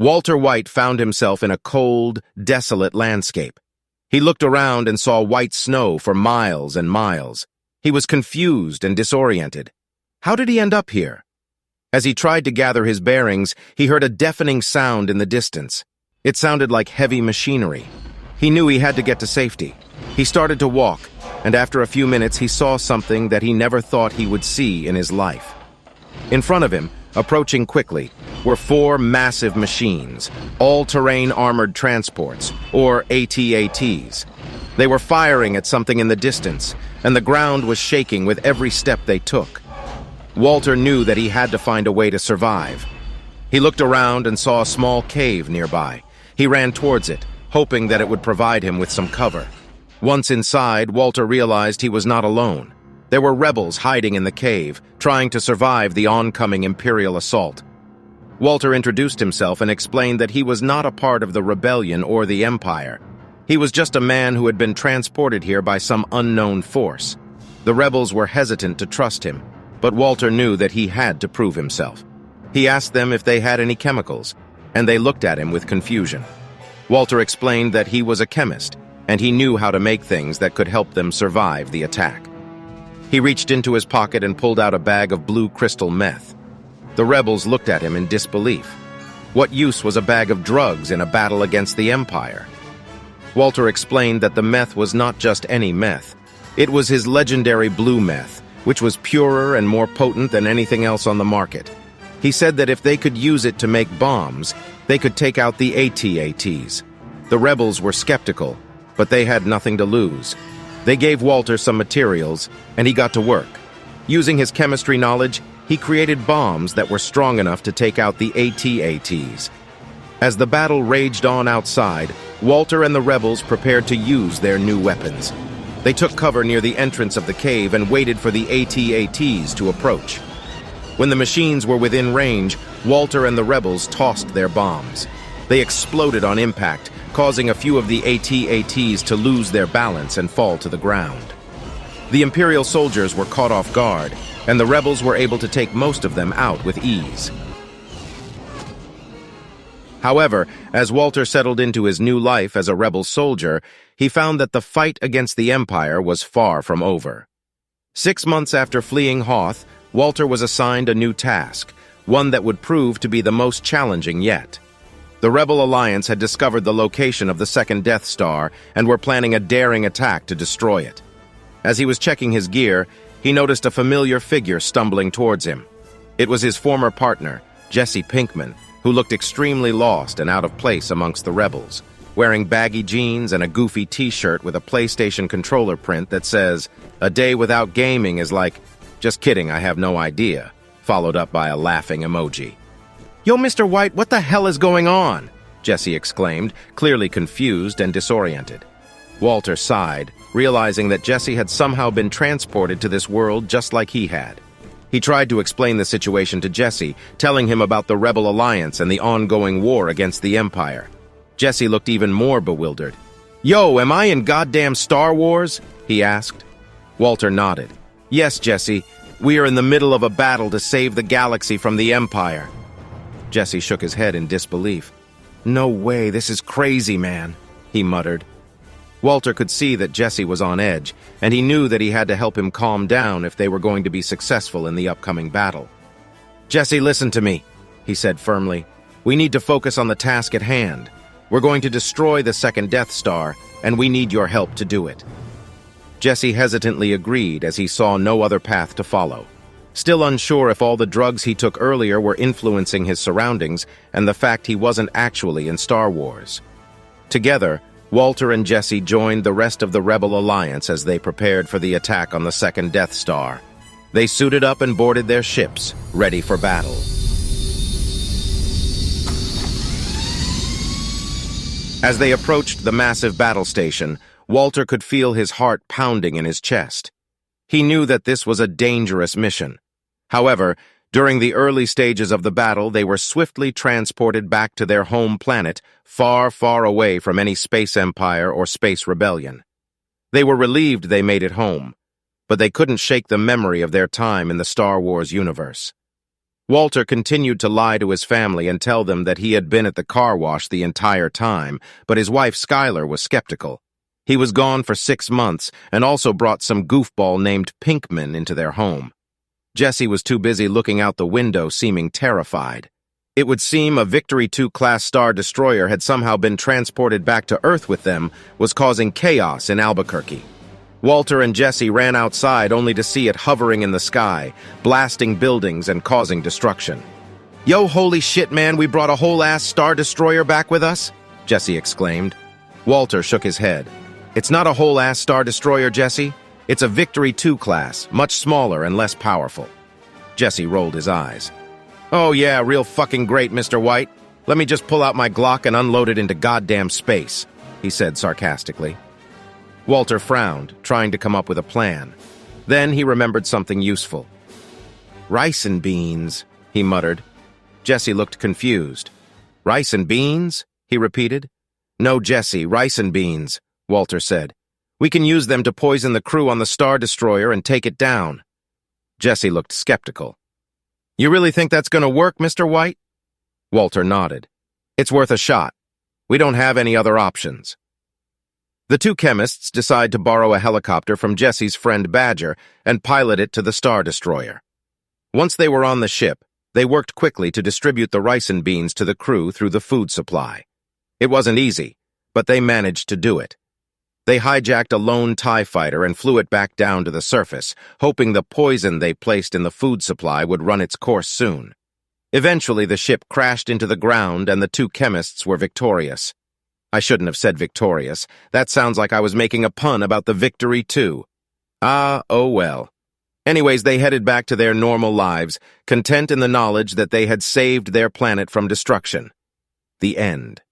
Walter White found himself in a cold, desolate landscape. He looked around and saw white snow for miles and miles. He was confused and disoriented. How did he end up here? As he tried to gather his bearings, he heard a deafening sound in the distance. It sounded like heavy machinery. He knew he had to get to safety. He started to walk, and after a few minutes he saw something that he never thought he would see in his life. In front of him, approaching quickly, were 4 massive machines, all-terrain armored transports, or AT-ATs. They were firing at something in the distance, and the ground was shaking with every step they took. Walter knew that he had to find a way to survive. He looked around and saw a small cave nearby. He ran towards it, hoping that it would provide him with some cover. Once inside, Walter realized he was not alone. There were rebels hiding in the cave, trying to survive the oncoming Imperial assault. Walter introduced himself and explained that he was not a part of the rebellion or the Empire. He was just a man who had been transported here by some unknown force. The rebels were hesitant to trust him, but Walter knew that he had to prove himself. He asked them if they had any chemicals, and they looked at him with confusion. Walter explained that he was a chemist, and he knew how to make things that could help them survive the attack. He reached into his pocket and pulled out a bag of blue crystal meth. The rebels looked at him in disbelief. What use was a bag of drugs in a battle against the Empire? Walter explained that the meth was not just any meth. It was his legendary blue meth, which was purer and more potent than anything else on the market. He said that if they could use it to make bombs, they could take out the AT-ATs. The rebels were skeptical, but they had nothing to lose. They gave Walter some materials, and he got to work. Using his chemistry knowledge, he created bombs that were strong enough to take out the AT-ATs. As the battle raged on outside, Walter and the rebels prepared to use their new weapons. They took cover near the entrance of the cave and waited for the AT-ATs to approach. When the machines were within range, Walter and the rebels tossed their bombs. They exploded on impact, causing a few of the AT-ATs to lose their balance and fall to the ground. The Imperial soldiers were caught off guard, and the rebels were able to take most of them out with ease. However, as Walter settled into his new life as a rebel soldier, he found that the fight against the Empire was far from over. 6 months after fleeing Hoth, Walter was assigned a new task, one that would prove to be the most challenging yet. The Rebel Alliance had discovered the location of the second Death Star and were planning a daring attack to destroy it. As he was checking his gear, he noticed a familiar figure stumbling towards him. It was his former partner, Jessie Pinkman, who looked extremely lost and out of place amongst the rebels, wearing baggy jeans and a goofy t-shirt with a PlayStation controller print that says, "A day without gaming is like, just kidding, I have no idea," followed up by a laughing emoji. "Yo, Mr. White, what the hell is going on?" Jessie exclaimed, clearly confused and disoriented. Walter sighed, realizing that Jessie had somehow been transported to this world just like he had. He tried to explain the situation to Jessie, telling him about the Rebel Alliance and the ongoing war against the Empire. Jessie looked even more bewildered. "Yo, am I in goddamn Star Wars?" he asked. Walter nodded. "Yes, Jessie, we are in the middle of a battle to save the galaxy from the Empire." Jessie shook his head in disbelief. "No way, this is crazy, man," he muttered. Walter could see that Jessie was on edge, and he knew that he had to help him calm down if they were going to be successful in the upcoming battle. "Jessie, listen to me," he said firmly. "We need to focus on the task at hand. We're going to destroy the second Death Star, and we need your help to do it." Jessie hesitantly agreed as he saw no other path to follow. Still unsure if all the drugs he took earlier were influencing his surroundings and the fact he wasn't actually in Star Wars. Together, Walter and Jessie joined the rest of the Rebel Alliance as they prepared for the attack on the second Death Star. They suited up and boarded their ships, ready for battle. As they approached the massive battle station, Walter could feel his heart pounding in his chest. He knew that this was a dangerous mission. However, during the early stages of the battle, they were swiftly transported back to their home planet, far, far away from any space empire or space rebellion. They were relieved they made it home, but they couldn't shake the memory of their time in the Star Wars universe. Walter continued to lie to his family and tell them that he had been at the car wash the entire time, but his wife Skylar was skeptical. He was gone for 6 months and also brought some goofball named Pinkman into their home. Jessie was too busy looking out the window, seeming terrified. It would seem a Victory 2 class Star Destroyer had somehow been transported back to Earth with them, was causing chaos in Albuquerque. Walter and Jessie ran outside only to see it hovering in the sky, blasting buildings and causing destruction. "Yo, holy shit, man, we brought a whole-ass Star Destroyer back with us?" Jessie exclaimed. Walter shook his head. "It's not a whole-ass Star Destroyer, Jessie. It's a Victory 2 class, much smaller and less powerful." Jessie rolled his eyes. "Oh yeah, real fucking great, Mr. White. Let me just pull out my Glock and unload it into goddamn space," he said sarcastically. Walter frowned, trying to come up with a plan. Then he remembered something useful. "Rice and beans," he muttered. Jessie looked confused. "Rice and beans?" he repeated. "No, Jessie, rice and beans," Walter said. "We can use them to poison the crew on the Star Destroyer and take it down." Jessie looked skeptical. "You really think that's going to work, Mr. White?" Walter nodded. "It's worth a shot. We don't have any other options." The two chemists decide to borrow a helicopter from Jessie's friend Badger and pilot it to the Star Destroyer. Once they were on the ship, they worked quickly to distribute the rice and beans to the crew through the food supply. It wasn't easy, but they managed to do it. They hijacked a lone TIE fighter and flew it back down to the surface, hoping the poison they placed in the food supply would run its course soon. Eventually, the ship crashed into the ground and the two chemists were victorious. I shouldn't have said victorious. That sounds like I was making a pun about the Victory 2. Oh well. Anyways, they headed back to their normal lives, content in the knowledge that they had saved their planet from destruction. The end.